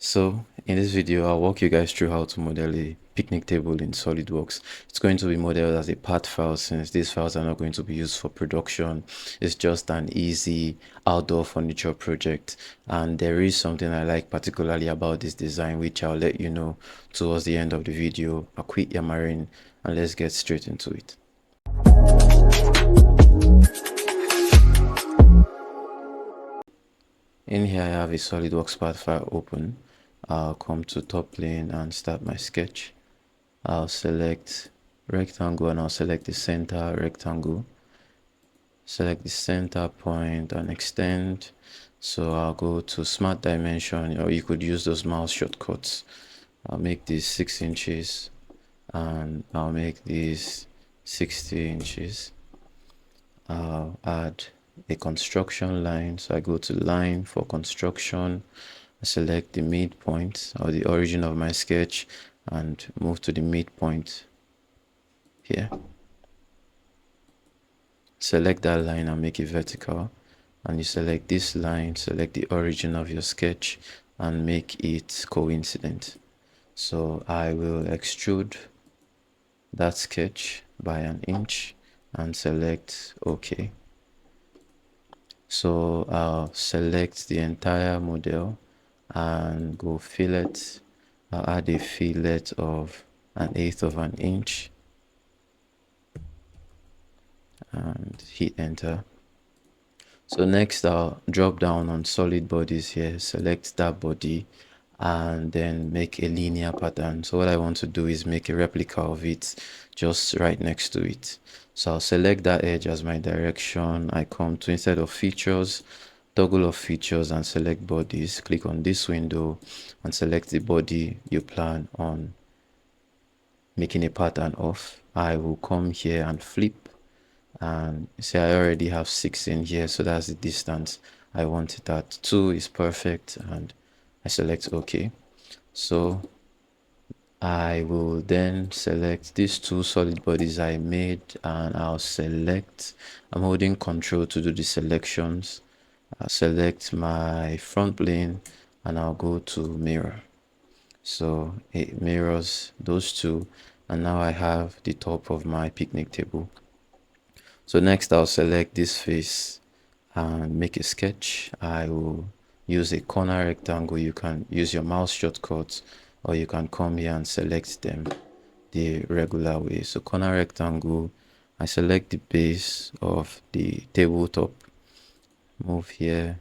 So in this video, I'll walk you guys through how to model a picnic table in SolidWorks. It's going to be modeled as a part file since these files are not going to be used for production. It's just an easy outdoor furniture project. And there is something I like particularly about this design, which I'll let you know towards the end of the video. I'll quit yammering and let's get straight into it. In here, I have a SolidWorks part file open. I'll come to top plane and start my sketch. I'll select rectangle and I'll select the center rectangle. Select the center point and extend. So I'll go to smart dimension, or you could use those mouse shortcuts. I'll make this 6 inches and I'll make this 60 inches. I'll add a construction line, so I go to line for construction. I select the midpoint or the origin of my sketch and move to the midpoint here. Select that line and make it vertical, and you select this line, select the origin of your sketch and make it coincident. So I will extrude that sketch by 1 inch and select OK. So I'll select the entire model and go fillet. I'll add a fillet of 1/8 of an inch and hit enter. So next I'll drop down on solid bodies here, select that body and then make a linear pattern. So what I want to do is make a replica of it just right next to it. So I'll select that edge as my direction. I come to, instead of features, toggle of features and select bodies. Click on this window and select the body you plan on making a pattern of. I will come here and flip and say I already have 6 in here, so that's the distance I want it at. 2 is perfect and I select OK. So I will then select these 2 solid bodies I made and I'll select, I'm holding Control to do the selections. I'll select my front plane and I'll go to mirror. So it mirrors those 2 and now I have the top of my picnic table. So next I'll select this face and make a sketch. I will use a corner rectangle. You can use your mouse shortcut or you can come here and select them the regular way. So corner rectangle, I select the base of the tabletop, move here.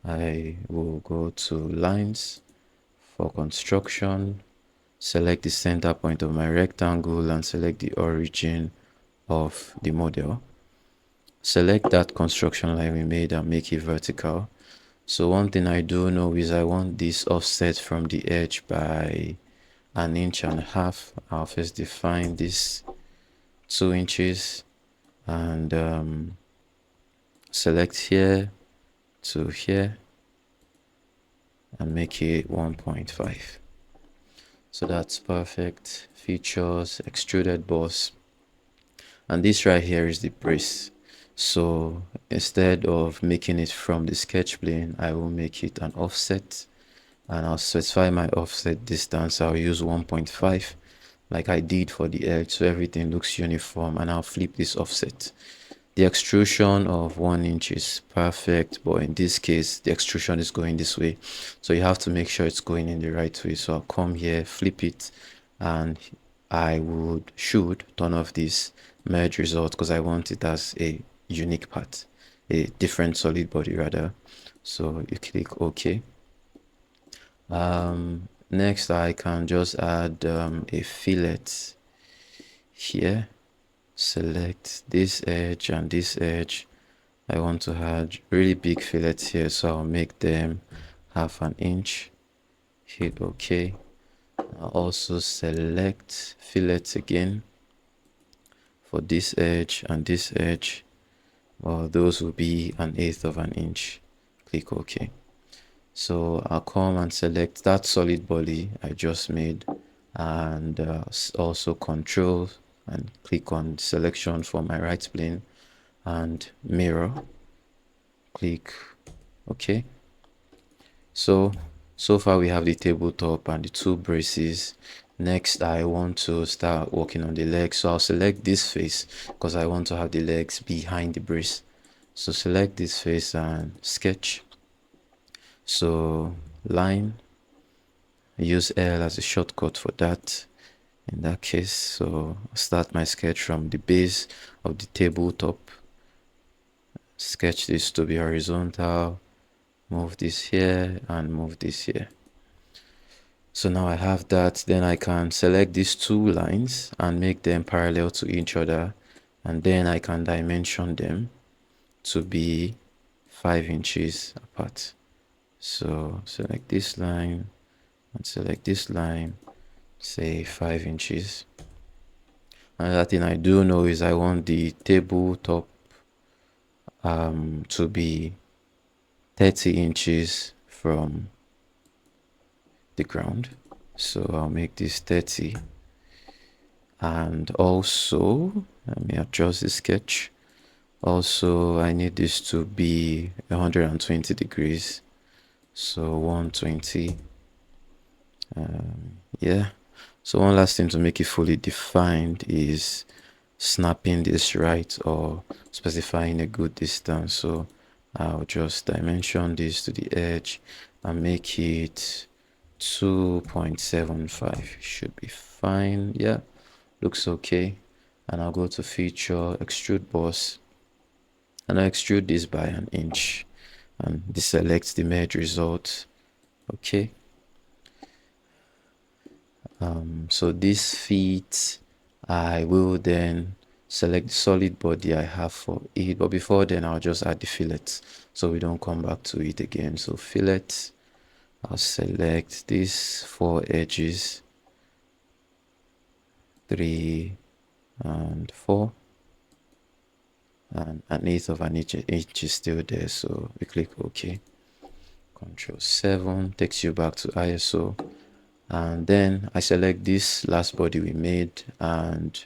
I will go to lines for construction, select the center point of my rectangle and select the origin of the model. Select that construction line we made and make it vertical. So one thing I do know is I want this offset from the edge by 1.5 inches. I'll first define this 2 inches and select here to here and make it 1.5. So that's perfect. Features, extruded boss, and this right here is the brace. So instead of making it from the sketch plane, I will make it an offset and I'll specify my offset distance. I'll use 1.5 like I did for the edge, so everything looks uniform, and I'll flip this offset. The extrusion of 1 inch is perfect, but in this case the extrusion is going this way, so you have to make sure it's going in the right way. So I'll come here, flip it, and I should turn off this merge result because I want it as a unique part, a different solid body rather. So you click OK. Next I can just add a fillet here. Select this edge and this edge. I want to add really big fillets here, so I'll make them 1/2 inch. Hit OK. I'll also select fillets again for this edge and this edge. Well, those will be 1/8 of an inch. Click OK. So I'll come and select that solid body I just made and also Control and click on selection for my right plane and mirror. Click OK. So So far we have the tabletop and the two braces. Next I want to start working on the legs, so I'll select this face because I want to have the legs behind the brace. So select this face and sketch. So line, use L as a shortcut for that in that case. So I'll start my sketch from the base of the tabletop, sketch this to be horizontal, move this here and move this here. So now I have that. Then I can select these two lines and make them parallel to each other, and then I can dimension them to be 5 inches apart. So select this line and select this line, say 5 inches. Another thing I do know is I want the tabletop to be 30 inches from the ground. So I'll make this 30, and also let me adjust the sketch. Also I need this to be 120 degrees, so 120. Yeah, so one last thing to make it fully defined is snapping this right or specifying a good distance. So I'll just dimension this to the edge and make it 2.75. Should be fine. Yeah, looks okay. And I'll go to feature, extrude boss, and I extrude this by an inch and deselect the merge result. Okay. So this feet, I will then select the solid body I have for it, but before then I'll just add the fillet so we don't come back to it again. So fillet, I'll select these 4 edges, 3 and 4, and an eighth of an inch is still there, so we click OK. Control 7 takes you back to ISO, and then I select this last body we made, and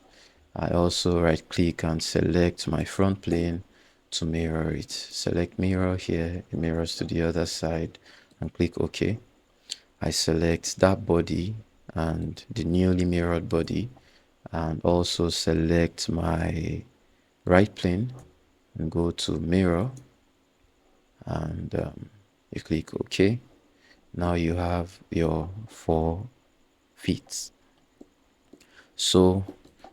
I also right click and select my front plane to mirror it. Select mirror here, it mirrors to the other side, and click OK. I select that body and the newly mirrored body, and also select my right plane and go to mirror, and you click OK. Now you have your 4 feet. So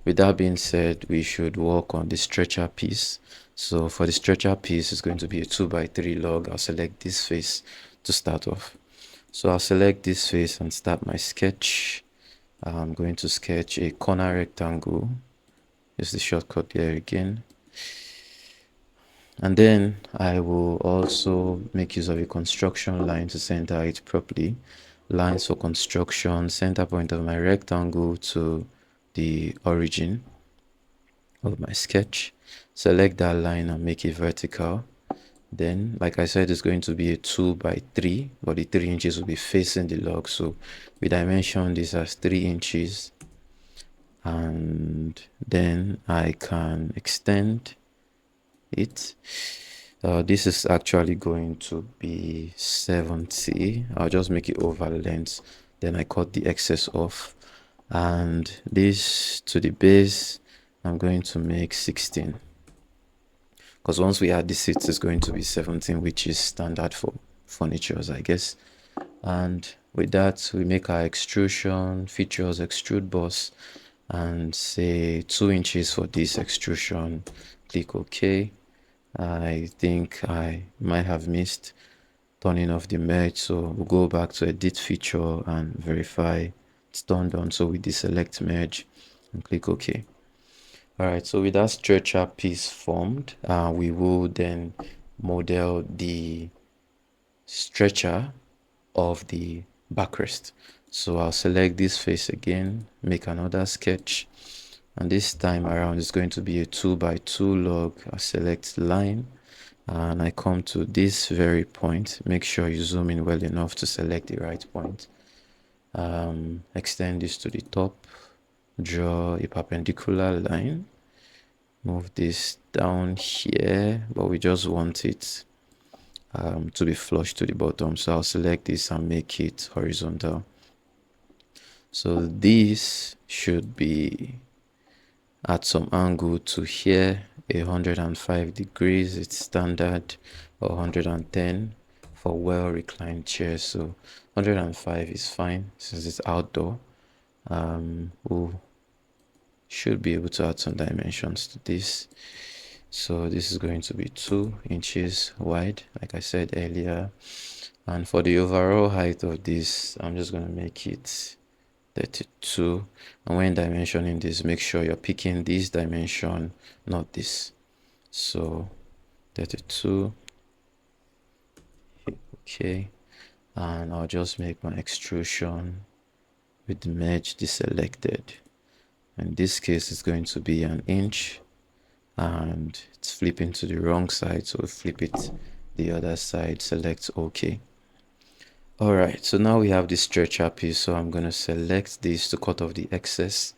with that being said, we should work on the stretcher piece. So for the stretcher piece, it's going to be a 2x3 log. I'll select this face to start off. So I'll select this face and start my sketch. I'm going to sketch a corner rectangle. Use the shortcut there again. And then I will also make use of a construction line to center it properly. Lines for construction, center point of my rectangle to the origin of my sketch. Select that line and make it vertical. Then, like I said, it's going to be a 2x3, but the 3 inches will be facing the log. So we dimension this as 3 inches. And then I can extend it. This is actually going to be 70. I'll just make it over length, then I cut the excess off, and this to the base I'm going to make 16, because once we add the seats it's going to be 17, which is standard for furnitures, I guess. And with that we make our extrusion features, extrude boss, and say 2 inches for this extrusion. Click OK. I think I might have missed turning off the merge, so we'll go back to edit feature and verify it's turned on. So we deselect merge and click OK. Alright, so with that stretcher piece formed, we will then model the stretcher of the backrest. So I'll select this face again, make another sketch, and this time around it's going to be a 2x2 log. I select line and I come to this very point. Make sure you zoom in well enough to select the right point. Extend this to the top, draw a perpendicular line, move this down here, but we just want it to be flush to the bottom. So I'll select this and make it horizontal. So this should be at some angle to here, 105 degrees. It's standard, or 110 for well reclined chairs. So 105 is fine since it's outdoor. We should be able to add some dimensions to this. So this is going to be 2 inches wide, like I said earlier. And for the overall height of this, I'm just going to make it 32. And when dimensioning this, make sure you're picking this dimension, not this. So 32. Okay. And I'll just make my extrusion with the merge deselected. In this case, it's going to be 1 inch, and it's flipping to the wrong side, so we flip it the other side, select OK. All right, so now we have this stretcher piece, so I'm going to select this to cut off the excess.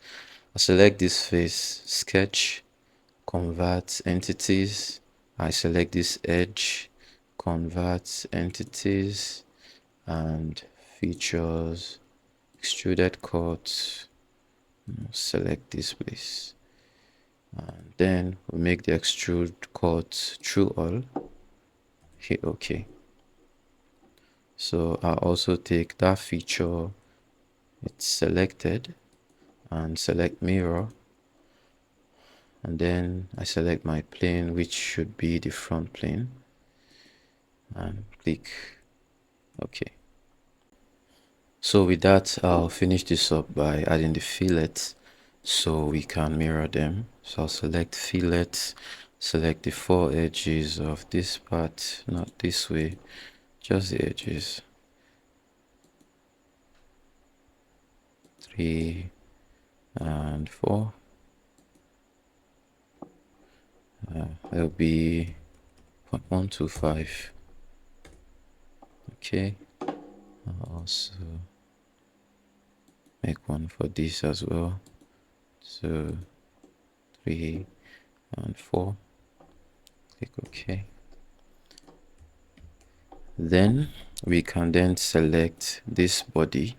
I select this face, sketch, convert entities. I select this edge, convert entities, and features, extruded cut. Select this place, and then we make the extrude cut through all. Hit OK. So I'll also take that feature, it's selected, and select mirror, and then I select my plane, which should be the front plane, and click OK. So with that, I'll finish this up by adding the fillets so we can mirror them. So I'll select fillet, select the 4 edges of this part, not this way, just the edges. 3 and 4. There'll be 0.125. Okay. I'll also make one for this as well. So 3 and 4. Click OK. Then we can then select this body,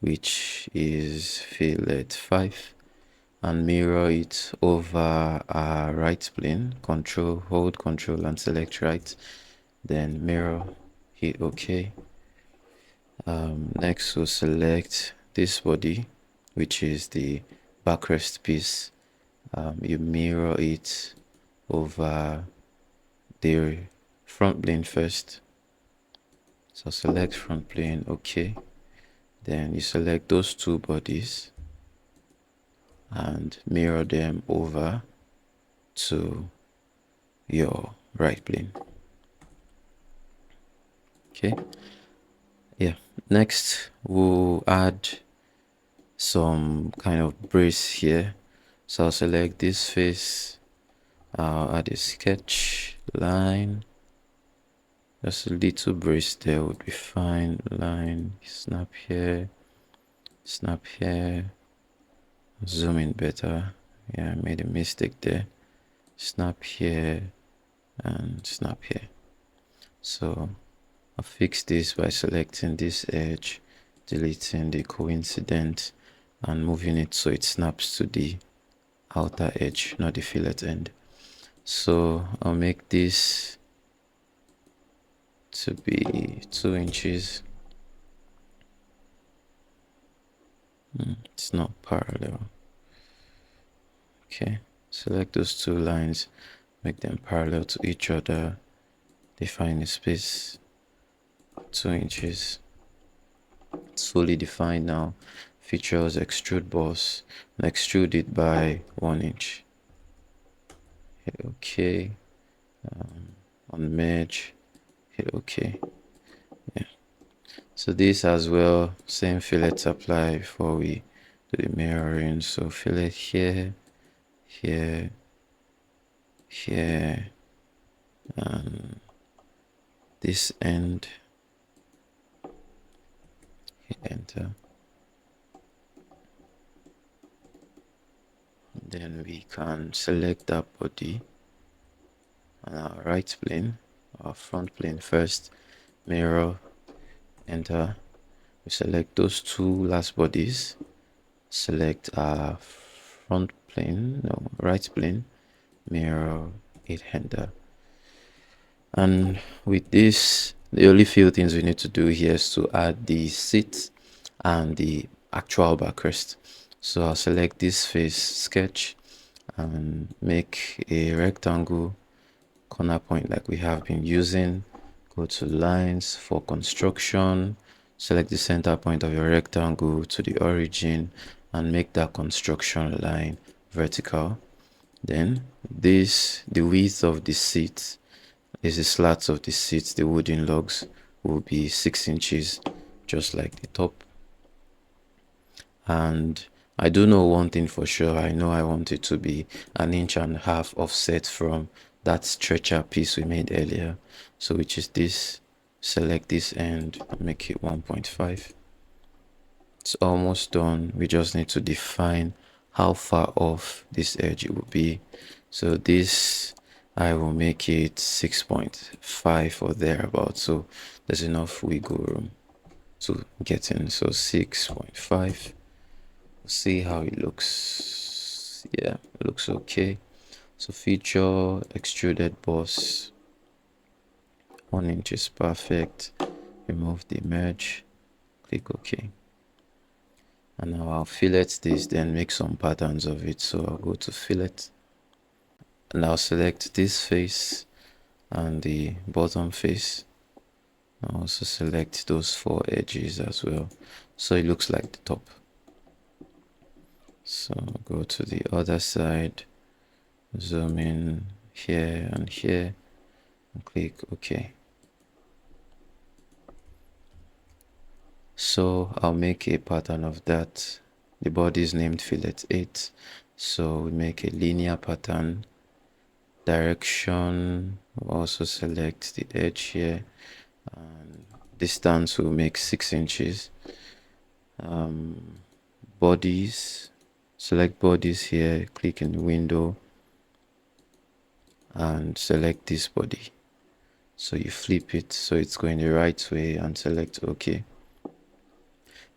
which is fillet 5, and mirror it over our right plane. Hold control and select right, then mirror, hit OK. Next we'll select this body, which is the backrest piece. You mirror it over the front plane first. So select front plane, OK. Then you select those 2 bodies and mirror them over to your right plane. Okay. Yeah. Next, we'll add some kind of brace here. So I'll select this face. I'll add a sketch line. Just a little brace there would be fine. Line, snap here, snap here. Zoom in better. Yeah, I made a mistake there. Snap here and snap here. So I'll fix this by selecting this edge, deleting the coincident, and moving it so it snaps to the outer edge, not the fillet end. So I'll make this to be 2 inches. It's not parallel. Okay, select those 2 lines, make them parallel to each other, define a space 2 inches. It's fully defined now. Features extrude boss, and extrude it by 1 inch. Hit OK. On merge, hit OK. Yeah. So this as well, same fillets apply before we do the mirroring. So fillet here, here, here, and this end. Hit enter. Then we can select that body and our right plane, our front plane first, mirror, enter. We select those two last bodies, select our front plane, no, right plane, mirror, hit enter. And with this, the only few things we need to do here is to add the seat and the actual backrest. So I'll select this face sketch and make a rectangle corner point like we have been using. Go to lines for construction, select the center point of your rectangle to the origin and make that construction line vertical. Then the width of the seat is the slats of the seats, the wooden logs will be 6 inches, just like the top. And I do know one thing for sure. I know I want it to be 1.5 inches offset from that stretcher piece we made earlier. So which is this. Select this end and make it 1.5. It's almost done. We just need to define how far off this edge it will be. So this, I will make it 6.5 or thereabouts. So there's enough wiggle room to get in. So 6.5. See how it looks. Yeah, it looks okay. So feature extruded boss, 1 inch is perfect. Remove the merge, click OK. And now I'll fillet this, then make some patterns of it. So I'll go to fillet and I'll select this face and the bottom face. I'll also select those 4 edges as well, so it looks like the top. So go to the other side, zoom in here and here, and click OK. So I'll make a pattern of that. The body is named fillet 8. So we make a linear pattern. Direction, we'll also select the edge here. And distance will make 6 inches. Bodies, select bodies here, click in the window and select this body. So you flip it so it's going the right way and select OK.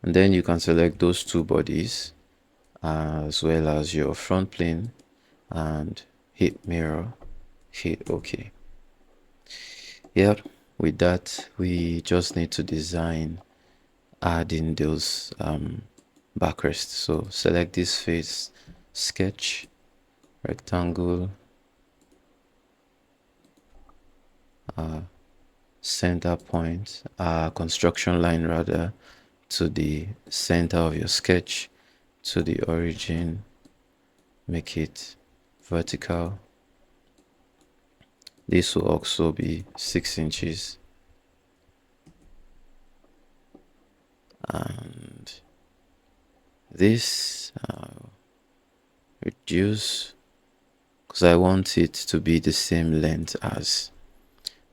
And then you can select those 2 bodies as well as your front plane and hit mirror, hit OK. Yep, with that we just need to design adding those backrests. So select this face, sketch, rectangle, center point, construction line rather, to the center of your sketch, to the origin, make it vertical. This will also be 6 inches. And this reduce, because I want it to be the same length as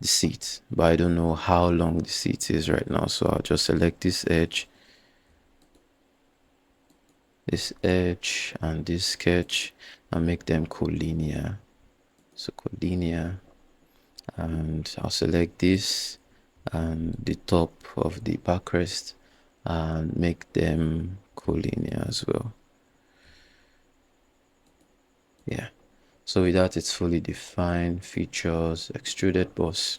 the seat, but I don't know how long the seat is right now, so I'll just select this edge and this sketch and make them collinear. So collinear, and I'll select this and the top of the backrest and make them collinear as well. Yeah, so with that it's fully defined. Features, extruded boss,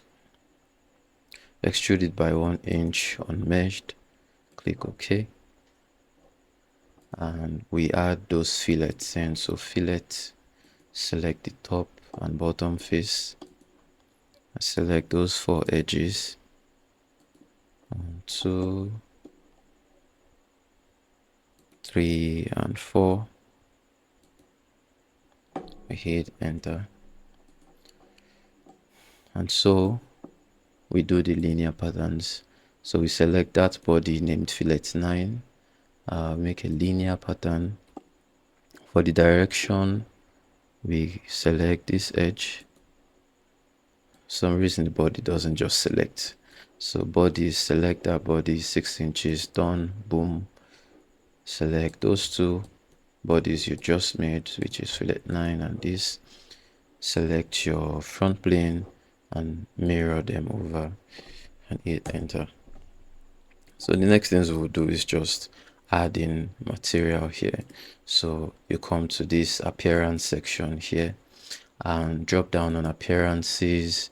extruded by 1 inch unmeshed, click OK. And we add those fillets in. So fillet, select the top and bottom face, select those 4 edges, 1, 2, 3 and 4. We hit enter, and so we do the linear patterns. So we select that body named fillet 9, make a linear pattern. For the direction, we select this edge. For some reason the body doesn't just select, so body, select that body, 6 inches, done, boom. Select those 2 bodies you just made, which is fillet 9 and this, select your front plane and mirror them over and hit enter. So the next things we'll do is just add in material here. So you come to this appearance section here and drop down on appearances,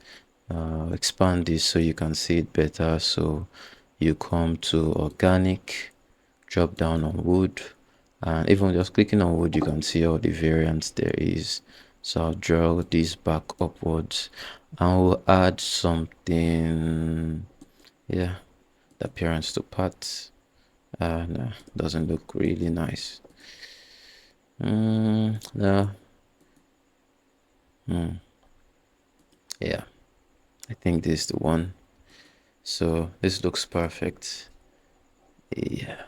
expand this so you can see it better. So you come to organic, drop down on wood, and even just clicking on wood you can see all the variants there is. So I'll draw this back upwards and we'll add something, yeah, the appearance to parts. No, doesn't look really nice. No. Yeah, I think this is the one. So this looks perfect. Yeah,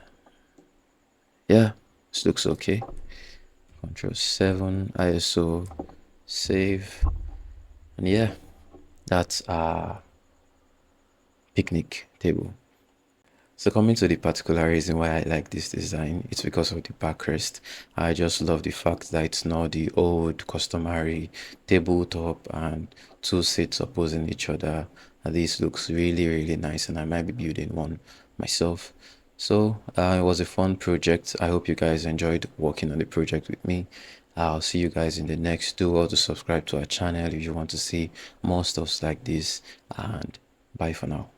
this looks okay. Control 7, ISO, save, and yeah, that's our picnic table. So coming to the particular reason why I like this design, it's because of the backrest. I just love the fact that it's not the old customary tabletop and two seats opposing each other. And this looks really nice, and I might be building one myself. So it was a fun project. I hope you guys enjoyed working on the project with me. I'll see you guys in the next. Do also subscribe to our channel if you want to see more stuff like this, and bye for now.